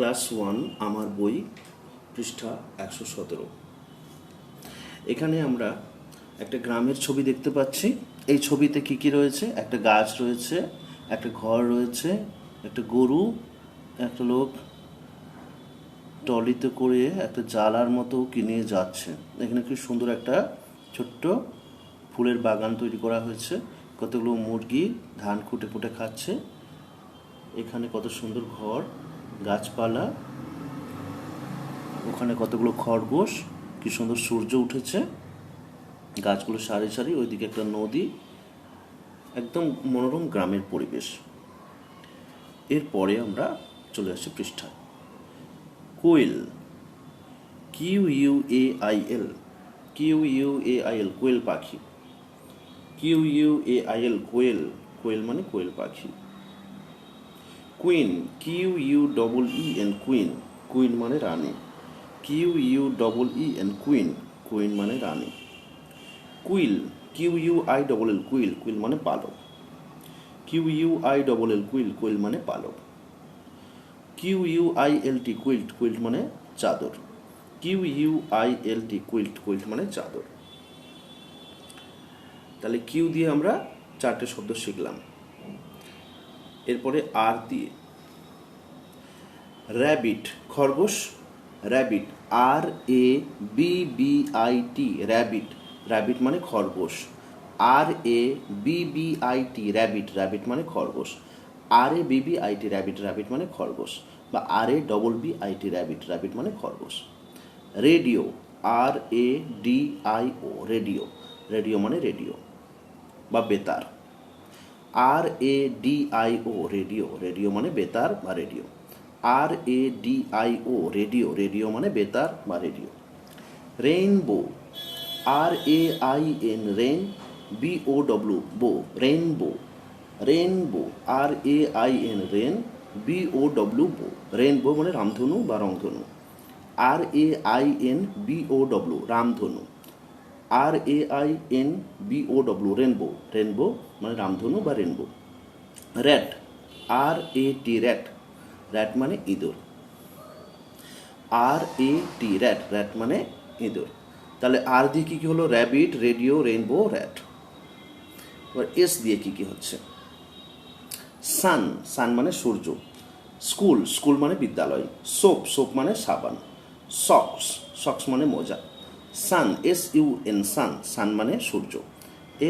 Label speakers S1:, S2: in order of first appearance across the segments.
S1: Class 1 আমার বই পৃষ্ঠা 117। এখানে আমরা একটা গ্রামের ছবি দেখতে পাচ্ছি। এই ছবিতে কি কি রয়েছে? একটা গাছ রয়েছে, একটা ঘর রয়েছে, একটা গরু, একটা লোক ট্রলিতে করে একটা জালার মতো কিনে যাচ্ছে। এখানে কি সুন্দর একটা ছোট্ট ফুলের বাগান তৈরি করা হয়েছে। কতগুলো মুরগি ধান খুঁটে খুঁটে খাচ্ছে। এখানে কত সুন্দর ঘর, গাছপালা, ওখানে কতগুলো খরগোশ, কি সুন্দর সূর্য উঠেছে, গাছগুলো সারি সারি, ওইদিকে একটা নদী, একদম মনোরম গ্রামের পরিবেশ। এরপরে আমরা চলে আসি পৃষ্ঠায়। কোয়েল, QUAIL, QUAIL, কোয়েল পাখি। QUAIL, কোয়েল, কোয়েল মানে কোয়েল পাখি। কুইন, QUEEN, কুইন, কুইন মানে রানী। QUEEN, কুইন, কুইন মানে রানী। কুইল, QUILL, কুইল, কুইল মানে পালক। QUILL, কুইল, কুইল মানে পালক। QUILT, কুইল্ট, কুইল্ট মানে চাদর। QUILT, কুইল্ট, কুইল্ট মানে চাদর। তাহলে কিউ দিয়ে আমরা 4টে শব্দ শিখলাম। এরপরে আর দিয়ে র্যাবিট, খরগোশ, র্যাবিট, RABBIT, র্যাবিট, র্যাবিট মানে খরগোশ। RABBIT, র্যাবিট, র্যাবিট মানে খরগোশ। RABBIT, র্যাবিট, র্যাবিট মানে খরগোশ। বা RABBIT, র্যাবিট, র্যাবিট মানে খরগোশ। রেডিও, RADIO, রেডিও, রেডিও মানে রেডিও বা বেতার। RADIO, রেডিও, রেডিও মানে বেতার বা রেডিও। RADIO, রেডিও, রেডিও মানে বেতার বা radio. Rainbow, RAIN, rain, BOW, bow, rainbow, rainbow, RAIN, rain, BOW, bow, rainbow মানে রামধনু বা রংধনু। RAINBOW, রামধনু। RAINBOW, রেনবো, রেনবো মানে রামধনু বা rainbow. Rat, RAT, rat, rat মানে ইঁদুর। RAT, র্যাট, র্যাট মানে ইঁদুর। তাহলে আর দিয়ে কী কী হলো? Rabbit, radio, rainbow, rat. এবার এস দিয়ে কী কী হচ্ছে? সান, সান মানে সূর্য। স্কুল, স্কুল মানে বিদ্যালয়। সোপ, সোপ মানে সাবান। সক্স, সক্স মানে মোজা। সান, SUN, সান, সান মানে সূর্য।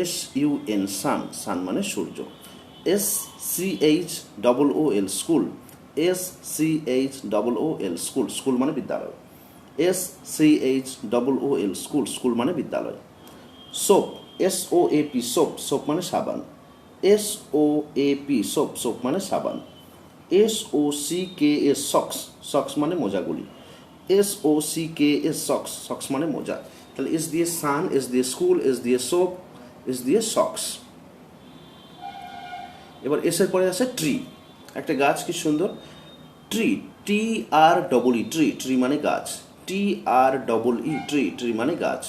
S1: SUN, সান, সান মানে সূর্য। SCHOOL, school. SCHOOL, school, school মানে বিদ্যালয়। SCHOOL, স্কুল, স্কুল মানে বিদ্যালয়। সোপ, SOAP, সোপ, সোপ মানে সাবান। SOAP, সোপ, সোপ মানে সাবান। SOCKS, সক্স, সক্স মানে মোজাগুলি। SOCKS, সক্স, সক্স মানে মোজা। তাহলে এস দিয়ে সান, এস দিয়ে স্কুল, এস দিয়ে সোপ, এস দিয়ে সক্স। এবার এসের পরে আছে ট্রি, একটা গাছ, কি সুন্দর। ট্রি, TREE, ট্রি, ট্রি মানে গাছ। TREE, ট্রি, ট্রি মানে গাছ।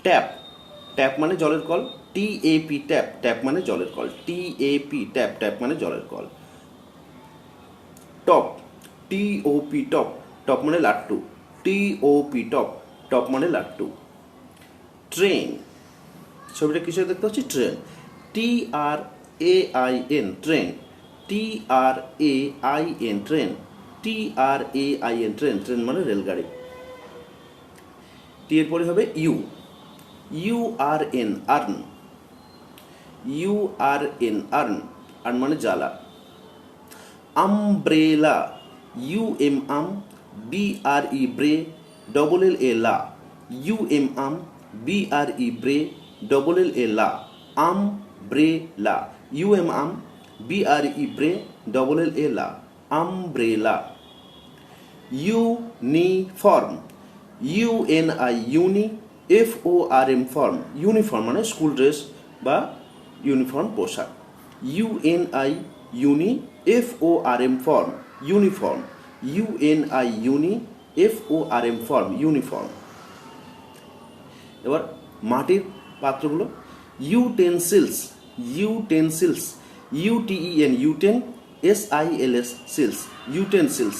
S1: ট্যাপ, ট্যাপ মানে জলের কল। TAP, ট্যাপ, ট্যাপ মানে জলের কল। TAP, ট্যাপ, ট্যাপ মানে জলের call. Top, TOP, top, top মানে লাট্টু। TOP, টপ, টপ মানে লাট্টু। ট্রেন, ছবিটা কিসে দেখতে পাচ্ছি? Train. TRAIN, train. TRAIN, train. TRAIN, train, train মানে রেলগাড়ি। টি এর পরে হবে U, URN, urn. URN, urn, urn মানে জ্বালা। আমব্রেলা, UM, BRE, ব্রে, LLA, লা। UM, BRE, ব্রে, LLA, লা। আমব্রেলা, UM, BRE, ব্রে, LLA, লা। আমব্রেলা। ইউনিফর্ম, UNI, ইউনি, FORM, ফর্ম, ইউনিফর্ম মানে স্কুল ড্রেস বা ইউনিফর্ম পোশাক। UNI, ইউনি, FORM, ফর্ম, ইউনিফর্ম। UNI, ইউনি, FORM, ফর্ম, ইউনিফর্ম। এবার মাটির পাত্রগুলো। ইউটেনসিলস, ইউটেনসিলস, UTEN, ইউটেন, SILS, সিলস, ইউটেনসিলস।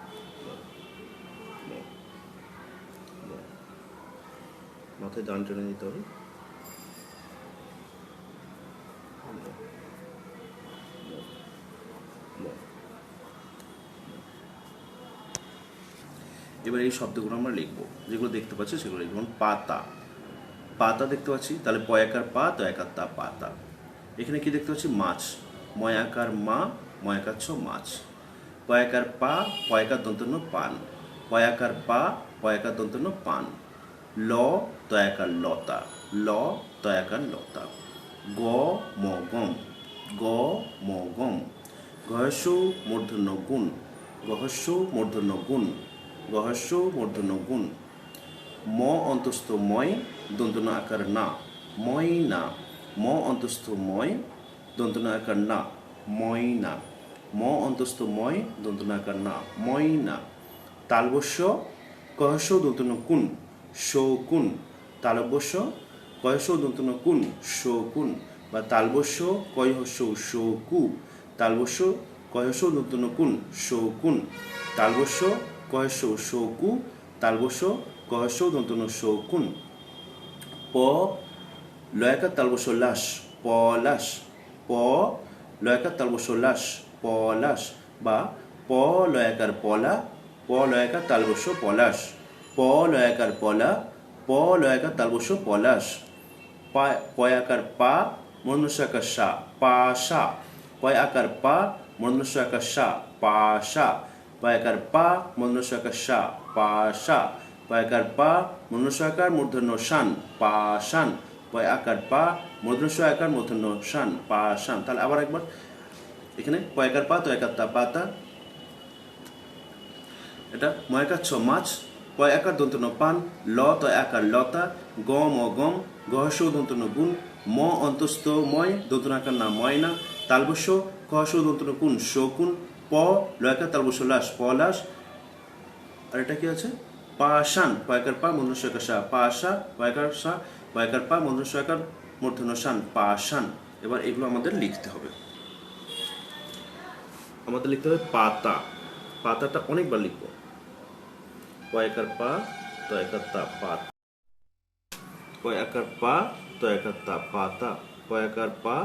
S1: মাথায় দান টেনে নিতে হবে। এবার এই শব্দগুলো আমরা লিখবো, যেগুলো দেখতে পাচ্ছি সেগুলো লিখব। পাতা, পাতা দেখতে পাচ্ছি, তাহলে পয়াকার পা তয়াকার তা পাতা। এখানে কি দেখতে পাচ্ছি? মাছ, ময়াকার মা ময়াকার ছ মাছ। পয়াকার পা পয়াকার দন্তন্য পান, পয়াকার পা পয়াকার দন্তন্য পান। ল তয়াকার লতা, ল তয়াকার লতা। গ ম গম, গ ম গম। গহস্য মূর্ধন্য গুণ, গহস্য মূর্ধন্য গুণ, গহস্য মূর্ধন্য গুণ। ম অন্তস্থ ময় দন্তন্য আকার না, ময় না। ম অন্তস্থ ময় দন্তন্য আকার না, ময় না। ম অন্তস্থ ময় দন্তন্য আকার না, ময় না। তালবস্য কহস্য দন্তন্য কুন, শকুন। তালবস্য কহস্য দন্তন্য কুন, শকুন। বা তালবস্য কয়হস্য শকু, তালবস্য কয়স্য দন্তন্য কুন, শকুন। তালবস্য কয়স্য শকু, তালবস্য কহস্য দন্তন্য শকুন। প লয়াকার তালবস্য লাস, পলাশ। প লয়াকার তালবস্য লাস, পলাশ। বা প লয়াকার পলা, প লয়াকার তালবস্য পলাশ। প লয়াকার পলা, প লয়াকার তালবস্য পলাশ। পয়াকার পা মূর্ধন্য আকার সা, পাশা। পয়াকার পা মূর্ধন্য আকার সা, পাশা। পয়াকার পা মূর্ধন্য আকার সা, পাশা। পয়াকার পা মূর্ধন্য আকার মূর্ধন্য শান, পাশান। পয়াকার পা মূর্ধন্য আকার মূর্ধন্য শান, পাশান। তাহলে আবার একবার এখানে পয়াকার পা তয়াকার তা পাতা, এটা ময়াকার ছ মাছ, পয়াকার দন্তন্য পান, ল তয়াকার লতা, গ ম গম, গহস্য দন্তন্য গুণ। ম অন্তস্থ ময় দন্তন্য আকার না, ময়না। তালবস্য কহস্য দন্তন্য কুন, শকুন। প লয়াকার তালবস্য লাস, পলাশ। আর এটা কি আছে? পাশান, পয়াকার পা মূর্ধন্য আকার সা, পাশা। পয়াকার সা পয়াকার পা মূর্ধন্য আকার মূর্ধন্য শান, পাশান। এবার এগুলো আমাদের লিখতে হবে। আমাদের লিখতে হবে পাতা, পাতাটা অনেকবার লিখবো। পয়াকার পা তয়াকার তা পাতা, পয়াকার পা তয়াকার তা পাতা, পয়াকার পা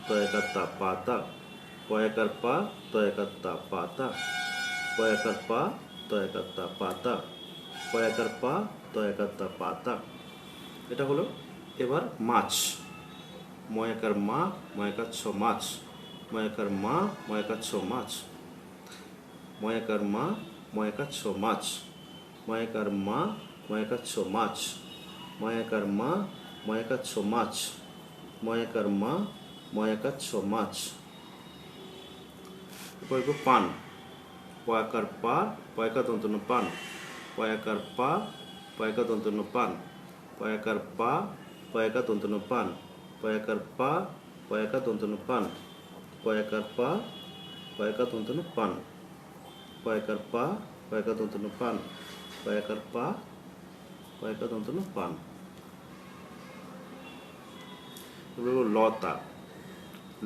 S1: তয়াকার তা পাতা, পয়াকার পা তয়াকার তা পাতা, পয়াকার পা তয়াকার তা পাতা, পয়াকার পা তয়াকার তা পাতা। এটা হলো। এবার মাছ, ময়াকার মা ময়াকার ছ মাছ, ময়াকার মা ময়াকার ছ মাছ। ময়াকার মা ময়াকার ছ মাছ, ময়াকার মা ময়াকার ছ মাছ, ময়াকার মা ময়াকার ছ মাছ, ময়াকার মা ময়াকার ছ মাছ। এরপর পান, পয়াকার পা পয়াকার দন্তন্য পান, পয়াকার পা পয়াকার দন্তন্য পান, পয়াকার পা পয়াকার দন্তন্য পান, পয়াকার পা পয়াকার দন্তন্য পান, পয়াকার পা পয়াকার দন্তন্য পান, পয়াকার পা পয়াকার দন্তন্য পান, পয়াকার পা পয়াকার দন্তন্য পান। লতা,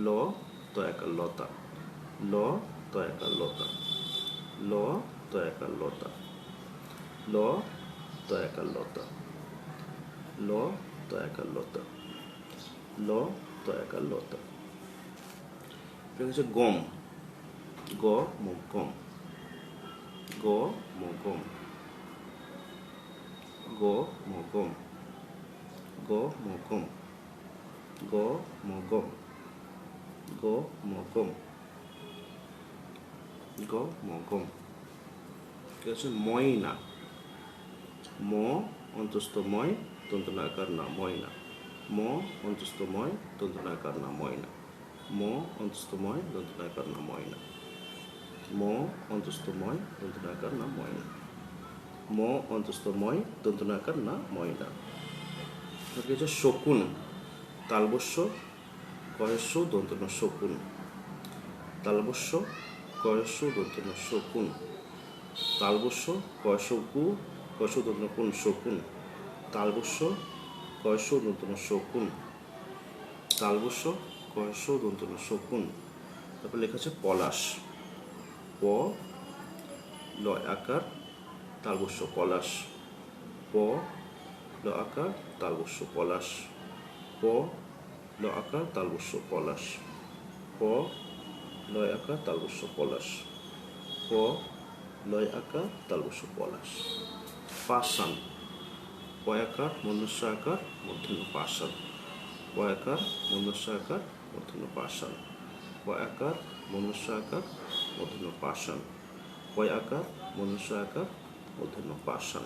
S1: ল তয়াকার লতা, ল তয়াকার লতা, ল তয়াকার লতা, ল তয়াকার লতা, ল তয়াকার লতা, ল তয়াকার লতা। এটা হচ্ছে গম, গ ম গম, গ ম গম, গ ম গম, গ ম গম, গ ম গম, গ ম গম, গ ম গম। এটা হচ্ছে ময়না, ম অন্তস্থ ময় দন্তন্য আকার না, ময়না। ম অন্তস্থ ময় দন্তন্য আকার না, ময়না। ম অন্তস্থ ময় দন্তন্য আকার না, ময়না। ম অন্তস্থ ময় দন্তন্য আকার না, ময়না। ম অন্তস্থ ময় দন্তন্য আকার না, ময়না। এটা হচ্ছে শকুন, তালবস্য কয়স্য দন্তন্য শকুন, তালবস্য কয়স্য দন্তন্য শকুন, তালবস্য কয়স্য কু কয়স্য দন্তন্য কুন, শকুন। তালবস্য কয়স্য দন্তন্য শকুন, তালবস্য কয়স্য দন্তন্য শকুন। তারপর লেখা আছে পলাশ, প লয় আকার তালবস্য পলাশ, প ল আকার তালবস্য পলাশ, প ল আকার তালবস্য পলাশ, প লয় আকার তালবস্য পলাশ, প লয় আকার তালবস্য পলাশ। পাষাণ, পয়াকার মূর্ধন্য আকার মূর্ধন্য পাষাণ, পয়াকার মূর্ধন্য আকার মূর্ধন্য পাষাণ, পয়াকার মূর্ধন্য আকার মূর্ধন্য পাষাণ, পয়াকার মূর্ধন্য আকার মূর্ধন্য পাষাণ।